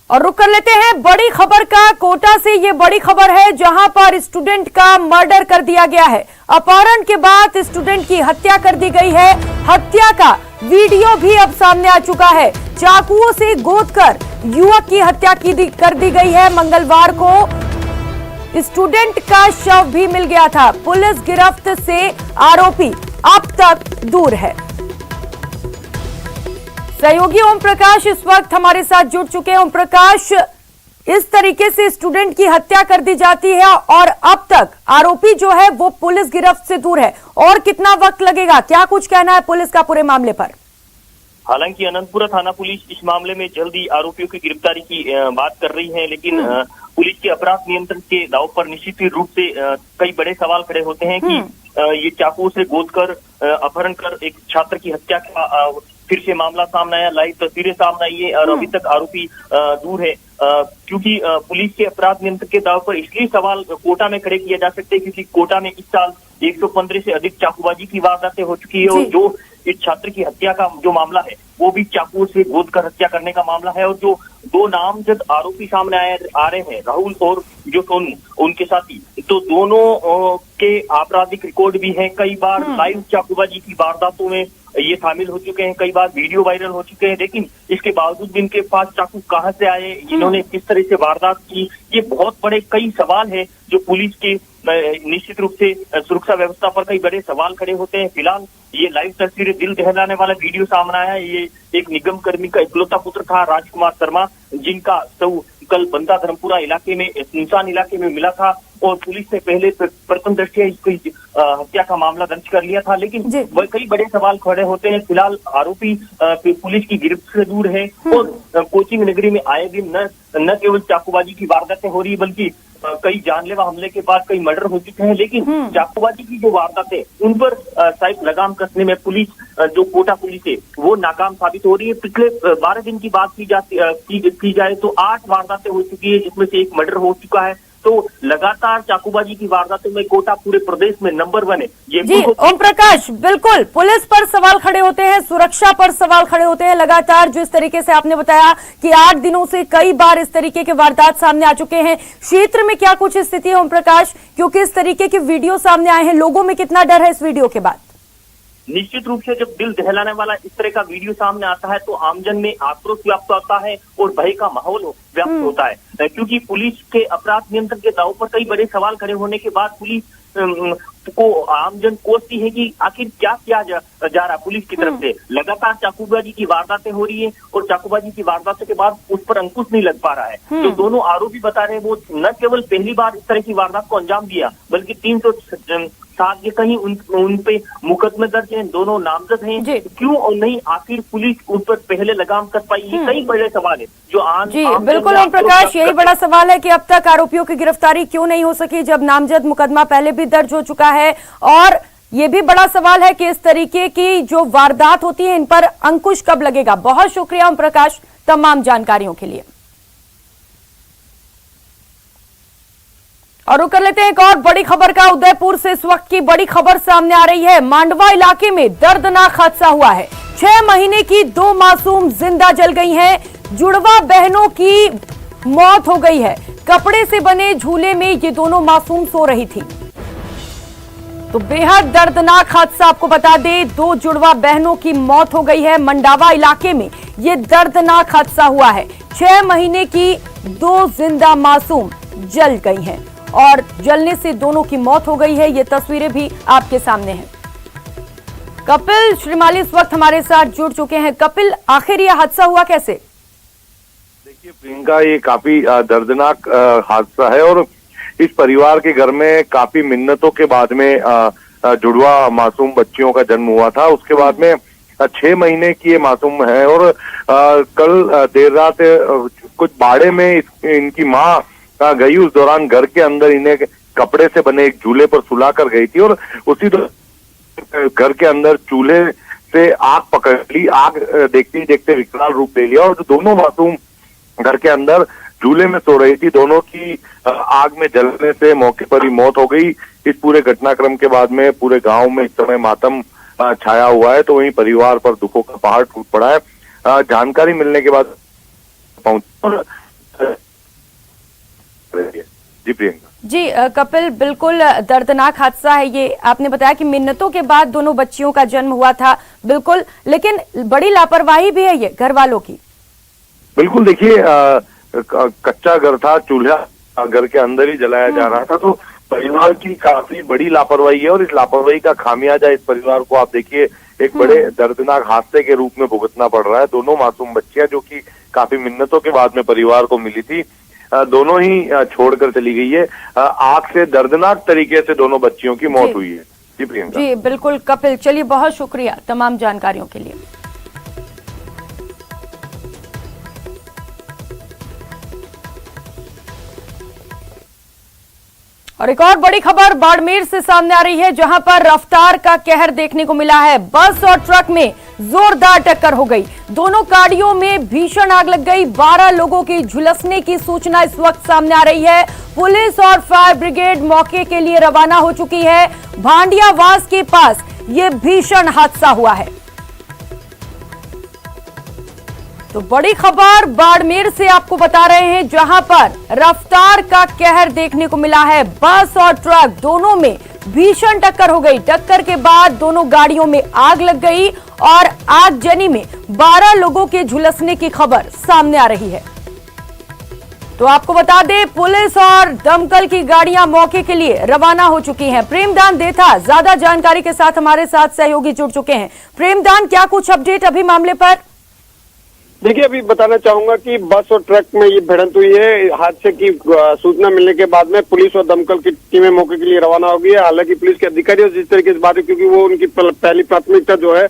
और रुक कर लेते हैं बड़ी खबर का। कोटा से ये बड़ी खबर है जहां पर स्टूडेंट का मर्डर कर दिया गया है। अपहरण के बाद स्टूडेंट की हत्या कर दी गई है। हत्या का वीडियो भी अब सामने आ चुका है। चाकुओं से गोदकर युवक की हत्या कर दी गई है। मंगलवार को स्टूडेंट का शव भी मिल गया था। पुलिस गिरफ्त से आरोपी अब तक दूर है। सहयोगी ओम प्रकाश इस वक्त हमारे साथ जुड़ चुके हैं। ओम प्रकाश, इस तरीके से स्टूडेंट की हत्या कर दी जाती है और अब तक आरोपी जो है वो पुलिस गिरफ्त से दूर है, और कितना वक्त लगेगा, क्या कुछ कहना है पुलिस का पूरे मामले पर? हालांकि अनंतपुरा थाना पुलिस इस मामले में जल्दी आरोपियों की गिरफ्तारी की बात कर रही है, लेकिन पुलिस के अपराध नियंत्रण के दाव पर निश्चित रूप से कई बड़े सवाल खड़े होते हैं कि ये चाकू से गोदकर अपहरण कर एक छात्र की हत्या का फिर से मामला सामने आया। लाइव तस्वीरें सामने आई है और अभी तक आरोपी दूर है, क्योंकि पुलिस के अपराध नियंत्रण के दाव पर इसलिए सवाल कोटा में खड़े किए जा सकते हैं क्योंकि कोटा में इस साल 115 से अधिक चाकूबाजी की वारदातें हो चुकी है, और जो इस छात्र की हत्या का जो मामला है वो भी चाकू से गोदकर हत्या करने का मामला है। और जो दो नामजद आरोपी सामने आ रहे हैं, राहुल और जो सोनू उनके साथी, तो दोनों के आपराधिक रिकॉर्ड भी हैं। कई बार लाइव चाकूबाजी की वारदातों में ये शामिल हो चुके हैं, कई बार वीडियो वायरल हो चुके हैं, लेकिन इसके बावजूद भी इनके पास चाकू कहां से आए, इन्होंने किस तरह से वारदात की, ये बहुत बड़े कई सवाल है जो पुलिस के निश्चित रूप से सुरक्षा व्यवस्था पर कई बड़े सवाल खड़े होते हैं। फिलहाल ये लाइव तस्वीरें, दिल दहलाने वाला वीडियो सामने आया है। ये एक निगम कर्मी का इकलौता पुत्र था राजकुमार शर्मा, जिनका शव कल बंदा धर्मपुरा इलाके में, सुनसान इलाके में मिला था, और पुलिस ने पहले प्रथम दृष्टया इसकी हत्या का मामला दर्ज कर लिया था, लेकिन कई बड़े सवाल खड़े होते हैं। फिलहाल आरोपी पुलिस की गिरफ्त से दूर है, और कोचिंग नगरी में आए दिन न केवल चाकूबाजी की वारदातें हो रही बल्कि कई जानलेवा हमले के बाद कई मर्डर हो चुके हैं, लेकिन चाकूबाजी की जो वारदातें उन पर शायद लगाम कसने में पुलिस, जो कोटा पुलिस है, वो नाकाम साबित हो रही है। पिछले 12 दिन की बात की जाए तो 8 वारदातें हो चुकी है, जिसमें से एक मर्डर हो चुका है। तो लगातार चाकूबाजी की वारदातों में कोटा पूरे प्रदेश में नंबर 1 है। ये जी ओम प्रकाश, बिल्कुल पुलिस पर सवाल खड़े होते हैं, सुरक्षा पर सवाल खड़े होते हैं। लगातार जो इस तरीके से आपने बताया कि 8 दिनों से कई बार इस तरीके के वारदात सामने आ चुके हैं, क्षेत्र में क्या कुछ स्थिति है ओम प्रकाश, क्योंकि इस तरीके के वीडियो सामने आए हैं, लोगों में कितना डर है इस वीडियो के बाद? निश्चित रूप से जब दिल दहलाने वाला इस तरह का वीडियो सामने आता है तो आमजन में आक्रोश व्याप्त होता है और भय का माहौल व्याप्त होता है, क्योंकि पुलिस के अपराध नियंत्रण के दाव पर कई बड़े सवाल खड़े होने के बाद पुलिस को आमजन कोसती है कि आखिर क्या किया जा रहा पुलिस की तरफ से। लगातार चाकूबाजी की वारदातें हो रही है और चाकूबाजी की वारदातों के बाद उस पर अंकुश नहीं लग पा रहा है। जो दोनों आरोपी बता रहे हैं वो न केवल पहली बार इस तरह की वारदात को अंजाम दिया, बल्कि 307 के कहीं उन पे मुकदमे दर्ज हैं, दोनों नामजद हैं। क्यों और नहीं आखिर पुलिस उन पर पहले लगाम कस पाई, ये कई बड़े सवाल है जो बिल्कुल ओम प्रकाश, यही बड़ा सवाल है कि अब तक आरोपियों की गिरफ्तारी क्यों नहीं हो सकी जब नामजद मुकदमा पहले भी दर्ज हो चुका है। और ये भी बड़ा सवाल है कि इस तरीके की जो वारदात होती है इन पर अंकुश कब लगेगा। बहुत शुक्रिया ओम प्रकाश तमाम जानकारियों के लिए। और रुक कर लेते हैं एक और बड़ी खबर का। उदयपुर से इस वक्त की बड़ी खबर सामने आ रही है। मांडवा इलाके में दर्दनाक हादसा हुआ है। 6 महीने की 2 मासूम जिंदा जल गई हैं। जुड़वा बहनों की मौत हो गई है। कपड़े से बने झूले में ये दोनों मासूम सो रही थी। तो बेहद दर्दनाक हादसा, आपको बता दें 2 जुड़वा बहनों की मौत हो गई है। मंडावा इलाके में ये दर्दनाक हादसा हुआ है। 6 महीने की 2 जिंदा मासूम जल गई हैं और जलने से दोनों की मौत हो गई है। ये तस्वीरें भी आपके सामने हैं। कपिल श्रीमाली इस वक्त हमारे साथ जुड़ चुके हैं। कपिल, आखिर यह हादसा हुआ कैसे? देखिए प्रियंका, ये काफी दर्दनाक हादसा है और इस परिवार के घर में काफी मिन्नतों के बाद में जुड़वा मासूम बच्चियों का जन्म हुआ था। उसके बाद में 6 महीने की ये मासूम है और कल देर रात कुछ बाड़े में इनकी माँ गई। उस दौरान घर के अंदर इन्हें कपड़े से बने एक झूले पर सुला कर गई थी और उसी घर के अंदर चूल्हे से आग पकड़ ली। आग देखते ही देखते विकराल रूप ले लिया और जो दोनों मासूम घर के अंदर झूले में सो रही थी, दोनों की आग में जलने से मौके पर ही मौत हो गई। इस पूरे घटनाक्रम के बाद में पूरे गांव में इस समय मातम छाया हुआ है, तो वहीं परिवार पर दुखों का पहाड़ टूट पड़ा है। जानकारी मिलने के बाद पहुंचे और जी प्रियंका जी कपिल, बिल्कुल दर्दनाक हादसा है ये। आपने बताया कि मिन्नतों के बाद दोनों बच्चियों का जन्म हुआ था, बिल्कुल, लेकिन बड़ी लापरवाही भी है ये घर वालों की। बिल्कुल, देखिए कच्चा घर था, चूल्हा घर के अंदर ही जलाया जा रहा था, तो परिवार की काफी बड़ी लापरवाही है और इस लापरवाही का खामियाजा इस परिवार को आप देखिए एक बड़े दर्दनाक हादसे के रूप में भुगतना पड़ रहा है। दोनों मासूम बच्चियां जो कि काफी मिन्नतों के बाद में परिवार को मिली थी, दोनों ही छोड़कर चली गई है। आग से दर्दनाक तरीके से दोनों बच्चियों की मौत हुई है। जी प्रियंका। जी बिल्कुल कपिल, चलिए बहुत शुक्रिया तमाम जानकारियों के लिए। और एक और बड़ी खबर बाड़मेर से सामने आ रही है, जहां पर रफ्तार का कहर देखने को मिला है। बस और ट्रक में जोरदार टक्कर हो गई, दोनों गाड़ियों में भीषण आग लग गई। 12 लोगों की झुलसने की सूचना इस वक्त सामने आ रही है। पुलिस और फायर ब्रिगेड मौके के लिए रवाना हो चुकी है। भांडियावास के पास ये भीषण हादसा हुआ है। तो बड़ी खबर बाड़मेर से आपको बता रहे हैं, जहां पर रफ्तार का कहर देखने को मिला है। बस और ट्रक दोनों में भीषण टक्कर हो गई। टक्कर के बाद दोनों गाड़ियों में आग लग गई और आगजनी में 12 लोगों के झुलसने की खबर सामने आ रही है। तो आपको बता दें, पुलिस और दमकल की गाड़ियां मौके के लिए रवाना हो चुकी हैं। प्रेमदान देथा ज्यादा जानकारी के साथ हमारे साथ सहयोगी जुड़ चुके हैं। प्रेमदान, क्या कुछ अपडेट अभी मामले पर? देखिए, अभी बताना चाहूंगा कि बस और ट्रक में ये भिड़ंत हुई है। हादसे की सूचना मिलने के बाद में पुलिस और दमकल की टीमें मौके के लिए रवाना हो गई है। हालांकि पुलिस के अधिकारी जिस तरीके से बात है, क्योंकि वो उनकी पहली प्राथमिकता जो है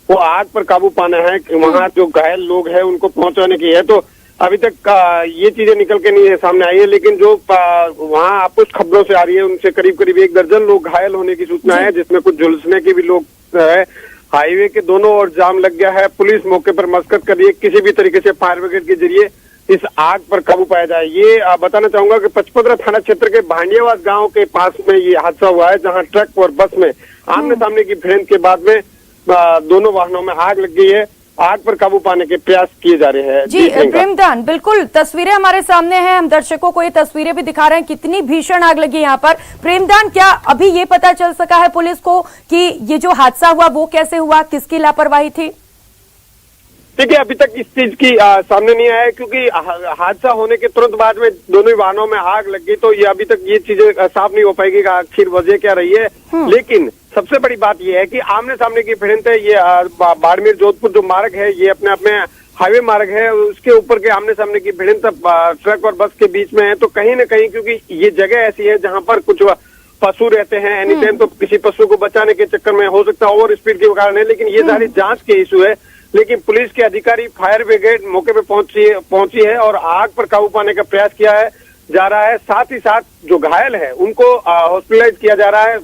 वो आग पर काबू पाना है, वहाँ जो घायल लोग हैं उनको पहुंचाने की है। तो अभी तक ये चीजें निकल के नहीं है सामने आई है, लेकिन जो वहाँ आप कुछ खबरों से आ रही है उनसे करीब करीब 1 दर्जन लोग घायल होने की सूचना है, जिसमें कुछ झुलसने के भी लोग है। हाईवे के दोनों ओर जाम लग गया है। पुलिस मौके पर मशक्कत कर रही है, किसी भी तरीके से फायर ब्रिगेड के जरिए इस आग पर काबू पाया जाए। ये बताना चाहूंगा कि पचपदरा थाना क्षेत्र के भांडियावास गांव के पास में ये हादसा हुआ है, जहां ट्रक और बस में आमने सामने की भिड़ंत के बाद में दोनों वाहनों में आग लग गई है। आग पर काबू पाने के प्रयास किए जा रहे हैं। जी प्रेमदान, बिल्कुल तस्वीरें हमारे सामने हैं, हम दर्शकों को ये तस्वीरें भी दिखा रहे हैं, कितनी भीषण आग लगी यहाँ पर। प्रेमदान, क्या अभी ये पता चल सका है पुलिस को कि ये जो हादसा हुआ वो कैसे हुआ, किसकी लापरवाही थी? देखिए, अभी तक इस चीज की सामने नहीं आया, क्योंकि हादसा होने के तुरंत बाद में दोनों ही वाहनों में आग लग गई, तो ये अभी तक ये चीजें साफ नहीं हो पाएगी कि आखिर वजह क्या रही है। लेकिन सबसे बड़ी बात यह है कि आमने सामने की भिड़ंत है। ये बाड़मेर जोधपुर जो मार्ग है, ये अपने आप में हाईवे मार्ग है, उसके ऊपर के आमने सामने की भिड़ंत ट्रक और बस के बीच में है। तो कहीं न कहीं, क्योंकि ये जगह ऐसी है जहां पर कुछ पशु रहते हैं एनी टाइम, तो किसी पशु को बचाने के चक्कर में हो सकता है ओवर स्पीड के कारण है, लेकिन ये सारी जांच के इशू है। लेकिन पुलिस के अधिकारी, फायर ब्रिगेड मौके पे पहुंची है और आग पर काबू पाने का प्रयास किया है जा रहा है। साथ ही साथ जो घायल है उनको हॉस्पिटलाइज किया जा रहा है।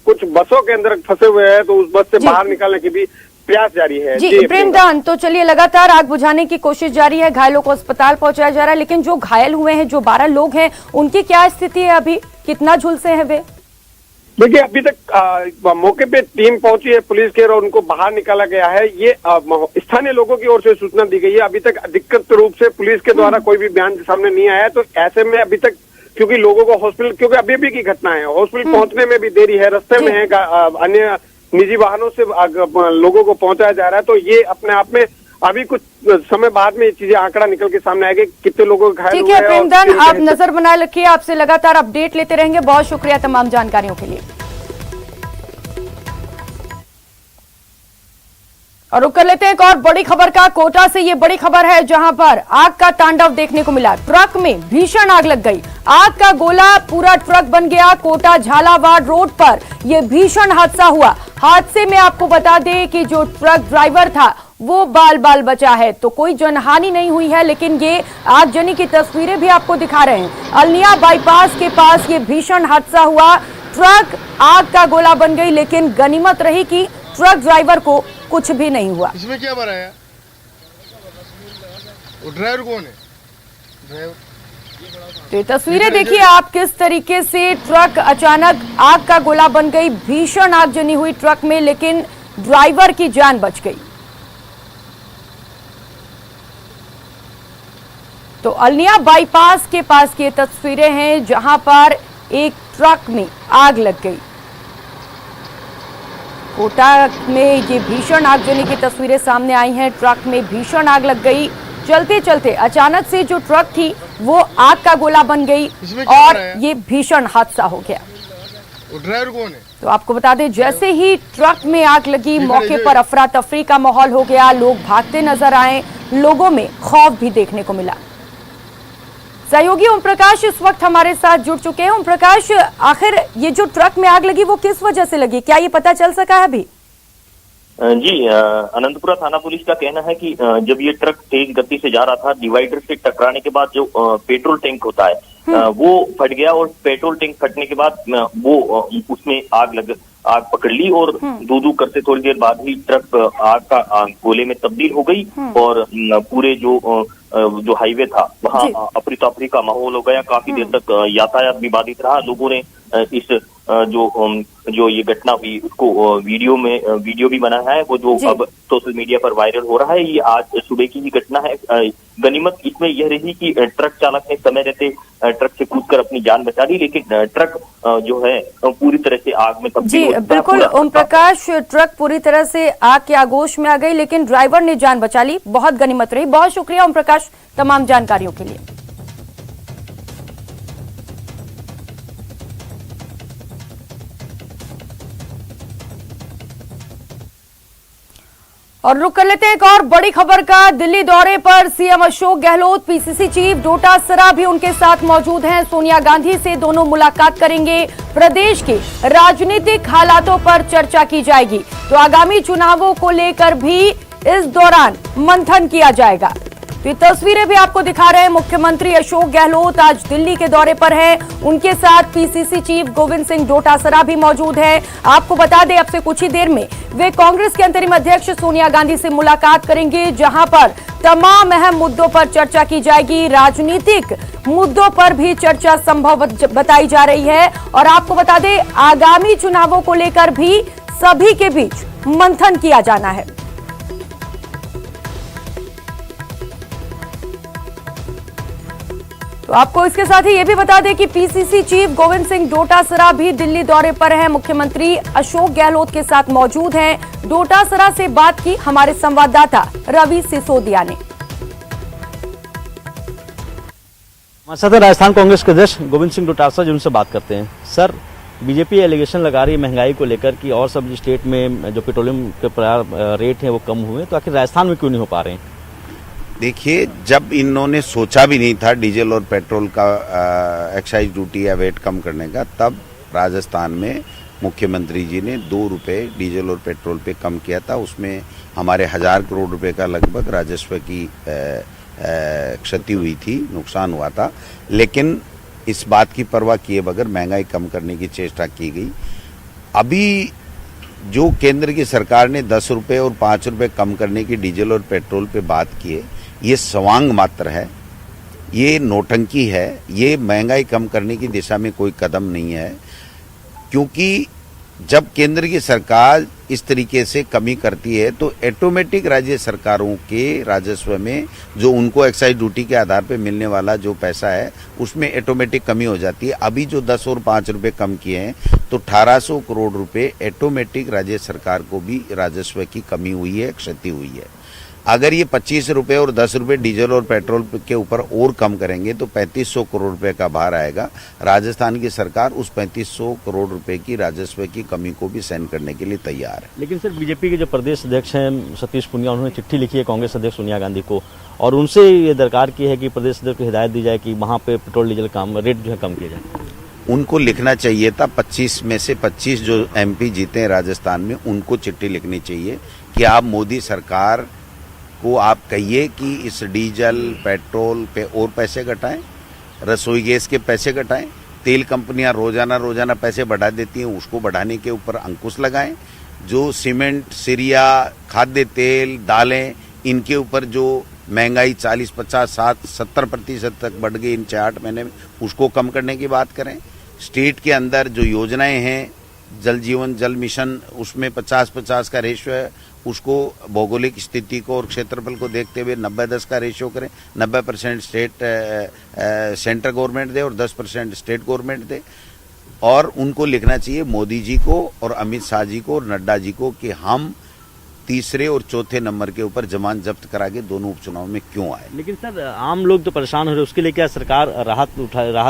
कुछ बसों के अंदर फंसे हुए हैं, तो उस बस से बाहर निकालने की भी प्रयास जारी है। जी प्रेमदान, तो चलिए लगातार आग बुझाने की कोशिश जारी है, घायलों को अस्पताल पहुंचाया जा रहा है, लेकिन जो घायल हुए हैं, जो 12 लोग हैं, उनकी क्या स्थिति है अभी, कितना झुलसे हैं वे? देखिए, अभी तक मौके पे टीम पहुंची है पुलिस के और उनको बाहर निकाला गया है। ये स्थानीय लोगों की ओर से सूचना दी गई है। अभी तक अधिकृत रूप से पुलिस के द्वारा कोई भी बयान सामने नहीं आया है, तो ऐसे में अभी तक, क्योंकि लोगों को हॉस्पिटल, क्योंकि अभी की घटना है, हॉस्पिटल पहुंचने में भी देरी है, रास्ते में है, अन्य निजी वाहनों से लोगों को पहुंचाया जा रहा है। तो ये अपने आप में अभी कुछ समय बाद में ये चीजें आंकड़ा निकल के सामने आएगा, कितने लोगों को घायल हुए हैं। ठीक है प्रेमदान, आप नजर बनाए रखिए, आपसे लगातार अपडेट लेते रहेंगे। बहुत शुक्रिया तमाम जानकारियों के लिए। और रुक कर लेते हैं एक और बड़ी खबर का। कोटा से ये बड़ी खबर है, जहां पर आग का तांडव देखने को मिला। ट्रक में भीषण आग लग गई, आग का गोला पूरा ट्रक बन गया। कोटा झालावाड़ रोड पर यह भीषण हादसा हुआ। हादसे में आपको बता दें कि जो ट्रक ड्राइवर था वो बाल बाल बचा है, तो कोई जनहानि नहीं हुई है, लेकिन ये आगजनी की तस्वीरें भी आपको दिखा रहे हैं। अल्निया बाईपास के पास ये भीषण हादसा हुआ, ट्रक आग का गोला बन गई, लेकिन गनीमत रही कि ट्रक ड्राइवर को कुछ भी नहीं हुआ। इसमें क्या भरा है? वो ड्राइवर कौन है? ड्राइवर। तो ये तस्वीरें देखिए आप, किस तरीके से ट्रक अचानक आग का गोला बन गई। भीषण आगजनी हुई ट्रक में, लेकिन ड्राइवर की जान बच गई। तो अल्निया बाईपास के पास की ये तस्वीरें हैं जहां पर एक ट्रक में आग लग गई। कोटा में ये भीषण आगजनी की तस्वीरें सामने आई हैं। ट्रक में भीषण आग लग गई। चलते चलते अचानक से जो ट्रक थी वो आग का गोला बन गई और ये भीषण हादसा हो गया। वो ड्राइवर कौन है? तो आपको बता दें, जैसे ही ट्रक में आग लगी मौके पर अफरा तफरी का माहौल हो गया। लोग भागते नजर आए, लोगों में खौफ भी देखने को मिला। सहयोगी ओम प्रकाश इस वक्त हमारे साथ जुड़ चुके हैं। ओम प्रकाश, आखिर ये जो ट्रक में आग लगी वो किस वजह से लगी, क्या ये पता चल सका है अभी? जी, अनंतपुरा थाना पुलिस का कहना है कि जब ये ट्रक तेज गति से जा रहा था, डिवाइडर से टकराने के बाद जो पेट्रोल टैंक होता है वो फट गया और पेट्रोल टैंक फटने के बाद वो उसमें आग पकड़ ली और दू करते थोड़ी देर बाद ही ट्रक आग का गोले में तब्दील हो गई और पूरे जो हाईवे था वहाँ अफरी तफरी का माहौल हो गया। काफी देर तक यातायात भी बाधित रहा। लोगों ने इस जो ये घटना हुई उसको वीडियो भी बना है, वो जो अब सोशल मीडिया पर वायरल हो रहा है। ये आज सुबह की ही घटना है। गनीमत इसमें यह रही कि ट्रक चालक ने समय रहते ट्रक से कूदकर अपनी जान बचा ली, लेकिन ट्रक जो है पूरी तरह से आग में तब्दील हो गया। बिल्कुल ओम प्रकाश, ट्रक पूरी तरह से आग के आगोश में आ गई, लेकिन ड्राइवर ने जान बचा ली। बहुत गनीमत रही। बहुत शुक्रिया ओम प्रकाश तमाम जानकारियों के लिए। और रुक कर लेते हैं एक और बड़ी खबर का। दिल्ली दौरे पर CM Ashok Gehlot, PCC chief Dotasra भी उनके साथ मौजूद हैं। सोनिया गांधी से दोनों मुलाकात करेंगे। प्रदेश के राजनीतिक हालातों पर चर्चा की जाएगी। तो आगामी चुनावों को लेकर भी इस दौरान मंथन किया जाएगा। तो ये तस्वीरें भी आपको दिखा रहे हैं। मुख्यमंत्री अशोक गहलोत आज दिल्ली के दौरे पर हैं। उनके साथ पीसीसी चीफ गोविंद सिंह डोटासरा भी मौजूद हैं। आपको बता दें, अब से कुछ ही देर में वे कांग्रेस के अंतरिम अध्यक्ष सोनिया गांधी से मुलाकात करेंगे, जहां पर तमाम अहम मुद्दों पर चर्चा की जाएगी। राजनीतिक मुद्दों पर भी चर्चा संभव बताई जा रही है। और आपको बता दें, आगामी चुनावों को लेकर भी सभी के बीच मंथन किया जाना है। तो आपको इसके साथ ही ये भी बता दें कि पीसीसी चीफ गोविंद सिंह डोटासरा भी दिल्ली दौरे पर हैं। मुख्यमंत्री अशोक गहलोत के साथ मौजूद हैं। डोटासरा से बात की हमारे संवाददाता रवि सिसोदिया ने। हमारे साथ राजस्थान कांग्रेस के अध्यक्ष गोविंद सिंह डोटासरा, जिनसे बात करते हैं। सर, बीजेपी एलिगेशन लगा रही है महंगाई को लेकर कि और सब स्टेट में जो पेट्रोलियम के रेट हैं वो कम हुए, तो आखिर राजस्थान में क्यों नहीं हो पा रहे हैं? देखिए, जब इन्होंने सोचा भी नहीं था डीजल और पेट्रोल का एक्साइज ड्यूटी या वेट कम करने का, तब राजस्थान में मुख्यमंत्री जी ने 2 रुपये डीजल और पेट्रोल पे कम किया था। उसमें हमारे 1000 करोड़ रुपए का लगभग राजस्व की क्षति हुई थी, नुकसान हुआ था। लेकिन इस बात की परवाह किए बगैर महंगाई कम करने की चेष्टा की गई। अभी जो केंद्र की सरकार ने 10 रुपये और 5 रुपये कम करने की डीजल और पेट्रोल पे बात की है, ये सवांग मात्र है, ये नौटंकी है, ये महंगाई कम करने की दिशा में कोई कदम नहीं है। क्योंकि जब केंद्र की सरकार इस तरीके से कमी करती है तो ऑटोमेटिक राज्य सरकारों के राजस्व में जो उनको एक्साइज ड्यूटी के आधार पर मिलने वाला जो पैसा है उसमें ऑटोमेटिक कमी हो जाती है। अभी जो 10 और 5 रुपये कम किए हैं तो 1800 करोड़ रुपए ऑटोमेटिक राज्य सरकार को भी राजस्व की कमी हुई है, क्षति हुई है। अगर ये 25 रुपये और 10 रुपये डीजल और पेट्रोल के ऊपर और कम करेंगे तो 3500 करोड़ रुपए का भार आएगा। राजस्थान की सरकार उस 3500 करोड़ रुपए की राजस्व की कमी को भी सहन करने के लिए तैयार है। लेकिन सर, बीजेपी के जो प्रदेश अध्यक्ष हैं सतीश पूनिया, उन्होंने चिट्ठी लिखी है कांग्रेस अध्यक्ष सोनिया गांधी को और उनसे ये दरकार की है कि प्रदेश अध्यक्ष को हिदायत दी जाए कि वहाँ पे पेट्रोल डीजल का रेट जो है कम किया जाए। उनको लिखना चाहिए था। 25 में से 25 जो एमपी जीते हैं राजस्थान में, उनको चिट्ठी लिखनी चाहिए कि आप मोदी सरकार को आप कहिए कि इस डीजल पेट्रोल पे और पैसे घटाएं, रसोई गैस के पैसे घटाएं, तेल कंपनियां रोजाना पैसे बढ़ा देती हैं, उसको बढ़ाने के ऊपर अंकुश लगाएं। जो सीमेंट, सिरिया, खाद्य तेल, दालें, इनके ऊपर जो महंगाई 40, 50, 60, 70% तक बढ़ गई इन 6-8 महीने में, उसको कम करने की बात करें। स्टेट के अंदर जो योजनाएं हैं जल जीवन जल मिशन उसमें 50-50 का रेशियो है, उसको भौगोलिक स्थिति को और क्षेत्रफल को देखते हुए 90-10 का रेशियो करें। 90% सेंट्रल गवर्नमेंट दे और 10% स्टेट गवर्नमेंट दे। और उनको लिखना चाहिए मोदी जी को और अमित शाह जी को और नड्डा जी को कि हम तीसरे और चौथे नंबर के ऊपर जमानत जब्त करा के दोनों उपचुनाव में क्यों आए। लेकिन सर आम लोग तो परेशान हो रहे हैं, उसके लिए क्या सरकार राहत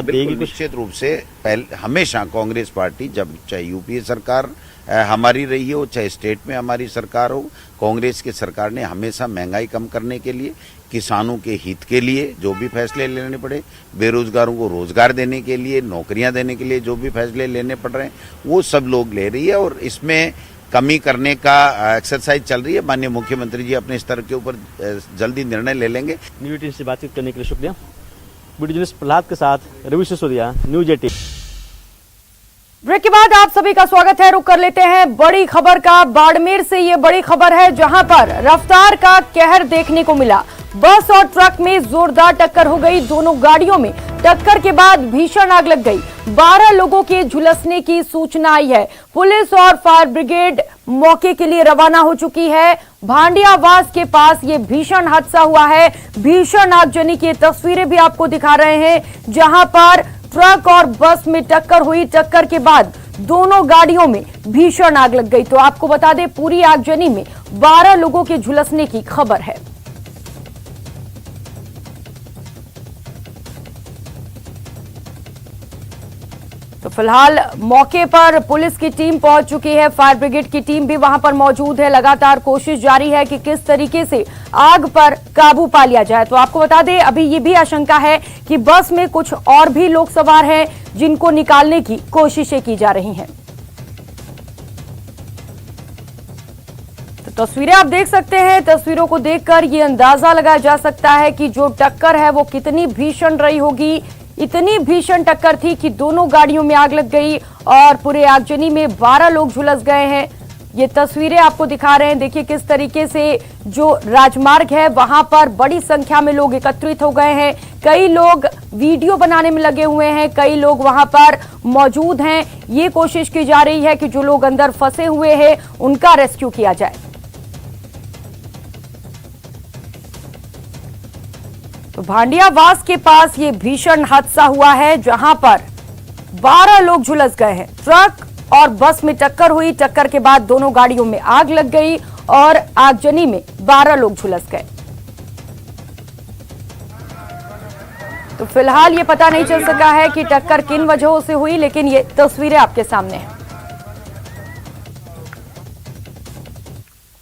देगी? निश्चित रूप से पहले हमेशा कांग्रेस पार्टी, जब चाहे यूपीए सरकार हमारी रही हो चाहे स्टेट में हमारी सरकार हो, कांग्रेस की सरकार ने हमेशा महंगाई कम करने के लिए, किसानों के हित के लिए जो भी फैसले लेने पड़े, बेरोजगारों को रोजगार देने के लिए, नौकरियां देने के लिए जो भी फैसले लेने पड़ रहे हैं वो सब लोग ले रही है। और इसमें कमी करने का एक्सरसाइज चल रही है। माननीय मुख्यमंत्री जी अपने स्तर के ऊपर जल्दी निर्णय ले लेंगे। न्यूज 18 से बातचीत करने के लिए शुक्रिया। वीडियो जर्नलिस्ट प्रहलाद के साथ रवि सिसोदिया, न्यूज 18। ब्रेक के बाद आप सभी का स्वागत है। रुक कर लेते हैं बड़ी खबर का। बाड़मेर से ये बड़ी खबर है जहां पर रफ्तार का कहर देखने को मिला। बस और ट्रक में जोरदार टक्कर हो गई। दोनों गाड़ियों में टक्कर के बाद भीषण आग लग गई। 12 लोगों के झुलसने की सूचना आई है। पुलिस और फायर ब्रिगेड मौके के लिए रवाना हो चुकी है। भांडियावास के पास ये भीषण हादसा हुआ है। भीषण आगजनी की तस्वीरें भी आपको दिखा रहे हैं जहां पर ट्रक और बस में टक्कर हुई। टक्कर के बाद दोनों गाड़ियों में भीषण आग लग गई। तो आपको बता दें पूरी आगजनी में 12 लोगों के झुलसने की खबर है। तो फिलहाल मौके पर पुलिस की टीम पहुंच चुकी है। फायर ब्रिगेड की टीम भी वहां पर मौजूद है। लगातार कोशिश जारी है कि किस तरीके से आग पर काबू पा लिया जाए। तो आपको बता दें अभी ये भी आशंका है कि बस में कुछ और भी लोग सवार हैं जिनको निकालने की कोशिशें की जा रही हैं। तो तस्वीरें आप देख सकते हैं। तस्वीरों को देखकर ये अंदाजा लगाया जा सकता है कि जो टक्कर है वो कितनी भीषण रही होगी। इतनी भीषण टक्कर थी कि दोनों गाड़ियों में आग लग गई और पूरे आगजनी में 12 लोग झुलस गए हैं। ये तस्वीरें आपको दिखा रहे हैं। देखिए किस तरीके से जो राजमार्ग है वहां पर बड़ी संख्या में लोग एकत्रित हो गए हैं। कई लोग वीडियो बनाने में लगे हुए हैं, कई लोग वहां पर मौजूद हैं। ये कोशिश की जा रही है कि जो लोग अंदर फंसे हुए हैं उनका रेस्क्यू किया जाए। तो भांडियावास के पास ये भीषण हादसा हुआ है जहां पर 12 लोग झुलस गए हैं। ट्रक और बस में टक्कर हुई। टक्कर के बाद दोनों गाड़ियों में आग लग गई और आगजनी में 12 लोग झुलस गए। तो फिलहाल ये पता नहीं चल सका है कि टक्कर किन वजहों से हुई, लेकिन ये तस्वीरें आपके सामने हैं।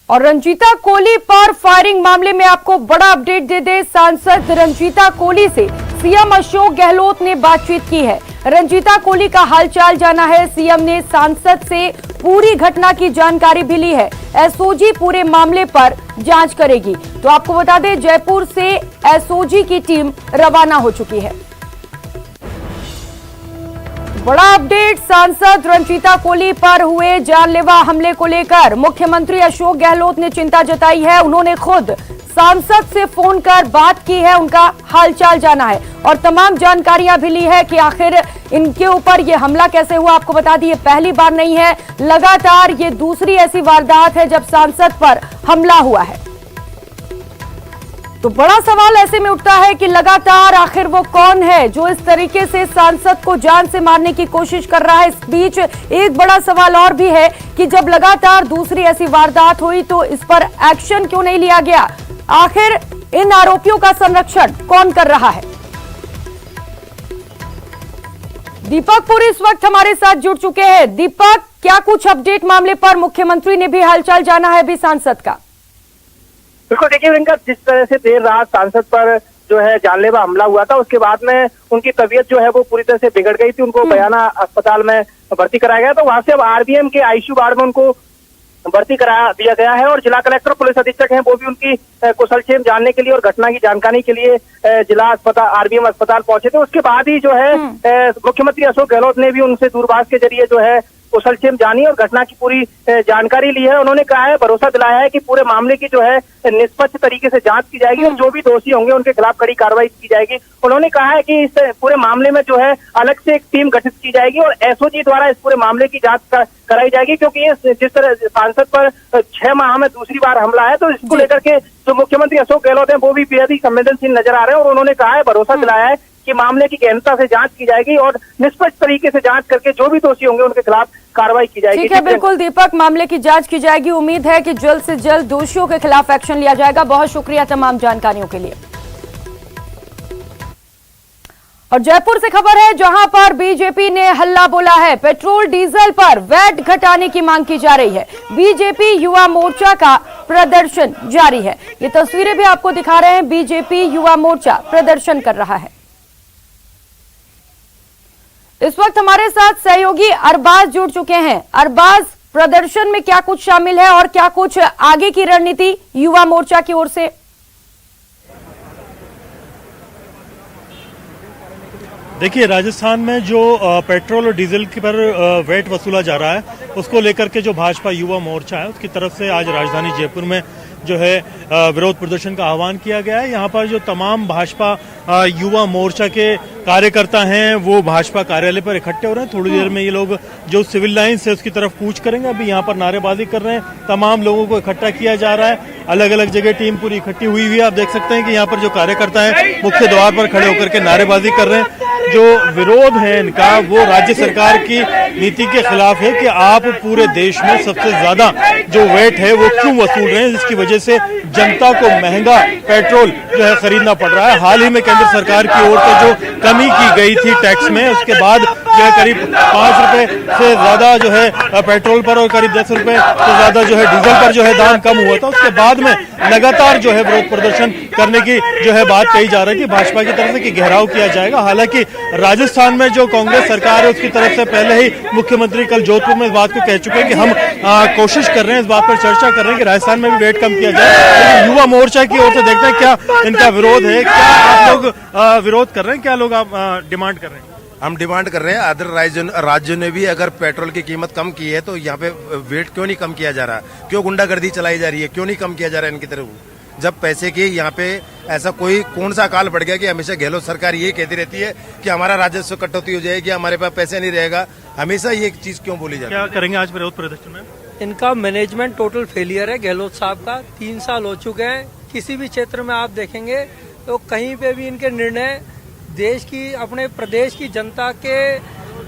और रंजीता कोली पर फायरिंग मामले में आपको बड़ा अपडेट दे दे। सांसद रंजीता कोली से सीएम अशोक गहलोत ने बातचीत की है। रंजीता कोली का हालचाल जाना है। सीएम ने सांसद से पूरी घटना की जानकारी भी ली है। एसओजी पूरे मामले पर जांच करेगी। तो आपको बता दें जयपुर से एसओजी की टीम रवाना हो चुकी है। बड़ा अपडेट सांसद रंजीता कोली पर हुए जानलेवा हमले को लेकर मुख्यमंत्री अशोक गहलोत ने चिंता जताई है। उन्होंने खुद सांसद से फोन कर बात की है, उनका हालचाल जाना है और तमाम जानकारियां भी ली है कि आखिर इनके ऊपर ये हमला कैसे हुआ। आपको बता दी ये पहली बार नहीं है, लगातार ये दूसरी ऐसी वारदात है जब सांसद पर हमला हुआ है। तो बड़ा सवाल ऐसे में उठता है कि लगातार आखिर वो कौन है जो इस तरीके से सांसद को जान से मारने की कोशिश कर रहा है। इस बीच एक बड़ा सवाल और भी है कि जब लगातार दूसरी ऐसी वारदात हुई तो इस पर एक्शन क्यों नहीं लिया गया। आखिर इन आरोपियों का संरक्षण कौन कर रहा है। दीपक पुरी इस वक्त हमारे साथ जुड़ चुके हैं। दीपक, क्या कुछ अपडेट मामले पर? मुख्यमंत्री ने भी हालचाल जाना है अभी सांसद का। बिल्कुल, देखिए प्रियंका, जिस तरह से देर रात सांसद पर जो है जानलेवा हमला हुआ था उसके बाद में उनकी तबीयत जो है वो पूरी तरह से बिगड़ गई थी। उनको बयाना अस्पताल में भर्ती कराया गया। तो वहां से अब आरबीएम के आईसीयू वार्ड में उनको भर्ती करा दिया गया है और जिला कलेक्टर पुलिस अधीक्षक हैं वो भी उनकी कुशलक्षेम जानने के लिए और घटना की जानकारी के लिए जिला अस्पताल आरबीएम अस्पताल पहुंचे थे। उसके बाद ही जो है मुख्यमंत्री अशोक गहलोत ने भी उनसे दूरभाष के जरिए जो है कुशलक्षेम जानी और घटना की पूरी जानकारी ली है। उन्होंने कहा है, भरोसा दिलाया है कि पूरे मामले की जो है निष्पक्ष तरीके से जांच की जाएगी और जो भी दोषी होंगे उनके खिलाफ कड़ी कार्रवाई की जाएगी। उन्होंने कहा है कि इस पूरे मामले में जो है अलग से एक टीम गठित की जाएगी और एसओजी द्वारा इस पूरे मामले की जांच कराई जाएगी, क्योंकि जिस तरह सांसद पर 6 माह में दूसरी बार हमला है, तो इसको लेकर के जो मुख्यमंत्री अशोक गहलोत हैं वो भी बेहद ही संवेदनशील नजर आ रहे हैं। और उन्होंने कहा है, भरोसा दिलाया है कि मामले की गहनता से जांच की जाएगी और निष्पक्ष तरीके से जांच करके जो भी दोषी होंगे उनके खिलाफ कार्रवाई की जाएगी। ठीक है, बिल्कुल दीपक, मामले की जांच की जाएगी। उम्मीद है कि जल्द से जल्द दोषियों के खिलाफ एक्शन लिया जाएगा। बहुत शुक्रिया तमाम जानकारियों के लिए। और जयपुर से खबर है, जहां पर बीजेपी ने हल्ला बोला है। पेट्रोल डीजल पर वैट घटाने की मांग की जा रही है। बीजेपी युवा मोर्चा का प्रदर्शन जारी है। ये तस्वीरें भी आपको दिखा रहे हैं। बीजेपी युवा मोर्चा प्रदर्शन कर रहा है। इस वक्त हमारे साथ सहयोगी अरबाज जुड़ चुके हैं। अरबाज, प्रदर्शन में क्या कुछ शामिल है और क्या कुछ आगे की रणनीति युवा मोर्चा की ओर से? देखिए, राजस्थान में जो पेट्रोल और डीजल पर वैट वसूला जा रहा है, उसको लेकर के जो भाजपा युवा मोर्चा है उसकी तरफ से आज राजधानी जयपुर में जो है विरोध प्रदर्शन का आह्वान किया गया है। यहाँ पर जो तमाम भाजपा युवा मोर्चा के कार्यकर्ता हैं वो भाजपा कार्यालय पर इकट्ठे हो रहे हैं। थोड़ी देर में ये लोग जो सिविल लाइन्स है उसकी तरफ कूच करेंगे। अभी यहाँ पर नारेबाजी कर रहे हैं। तमाम लोगों को इकट्ठा किया जा रहा है। अलग अलग जगह टीम पूरी इकट्ठी हुई हुई है। आप देख सकते हैं कि यहाँ पर जो कार्यकर्ता है मुख्य द्वार पर खड़े होकर के नारेबाजी कर रहे हैं। जो विरोध है इनका वो राज्य सरकार की नीति के खिलाफ है कि आप पूरे देश में सबसे ज्यादा जो वैट है वो क्यों वसूल रहे हैं, जिसकी वजह से जनता को महंगा पेट्रोल जो है खरीदना पड़ रहा है। हाल ही में केंद्र सरकार की ओर से जो कमी की गई थी टैक्स में, उसके बाद जो है करीब 5 रुपए से ज्यादा जो है पेट्रोल पर और करीब 10 रुपए से ज्यादा जो है डीजल पर जो है दाम कम हुआ था। उसके बाद में लगातार जो है विरोध प्रदर्शन करने की जो है बात कही जा रही थी भाजपा की तरफ से कि घेराव किया जाएगा। हालांकि राजस्थान में जो कांग्रेस सरकार है उसकी तरफ से पहले ही मुख्यमंत्री कल जोधपुर में इस बात को कह चुके हैं कि हम कोशिश कर रहे हैं, इस बात पर चर्चा कर रहे हैं कि राजस्थान में भी वेट कम किया जाए। लेकिन युवा मोर्चा की ओर से देखते हैं क्या इनका विरोध है, क्या आप लोग विरोध कर रहे हैं, क्या लोग आप डिमांड कर रहे हैं? हम डिमांड कर रहे हैं अदर राज्यों ने भी अगर पेट्रोल की कीमत कम की है तो यहाँ पे वेट क्यों नहीं कम किया जा रहा, क्यों गुंडागर्दी चलाई जा रही है, क्यों नहीं कम किया जा रहा है इनकी तरफ? जब पैसे की यहाँ पे ऐसा कोई कौन सा काल बढ़ गया कि हमेशा गहलोत सरकार ये कहती रहती है कि हमारा राजस्व कटौती हो जाएगी, हमारे पास पैसे नहीं रहेगा, हमेशा ये चीज क्यों बोली जाती है? क्या करेंगे आज विरोध प्रदर्शन में? इनका मैनेजमेंट टोटल फेलियर है गहलोत साहब का। 3 साल हो चुके हैं। किसी भी क्षेत्र में आप देखेंगे तो कहीं पे भी इनके निर्णय देश की, अपने प्रदेश की जनता के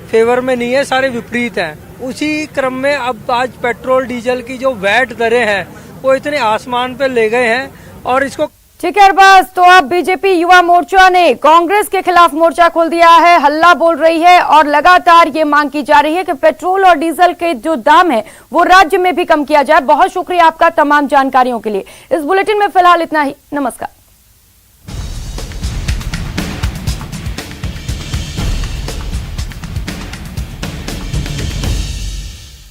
फेवर में नहीं है, सारे विपरीत हैं। उसी क्रम में अब आज पेट्रोल डीजल की जो वैट दरें हैं वो इतने आसमान पे ले गए हैं और इसको ठीक है अरबाज, तो अब बीजेपी युवा मोर्चा ने कांग्रेस के खिलाफ मोर्चा खोल दिया है, हल्ला बोल रही है और लगातार ये मांग की जा रही है कि पेट्रोल और डीजल के जो दाम है वो राज्य में भी कम किया जाए। बहुत शुक्रिया आपका तमाम जानकारियों के लिए। इस बुलेटिन में फिलहाल इतना ही। नमस्कार।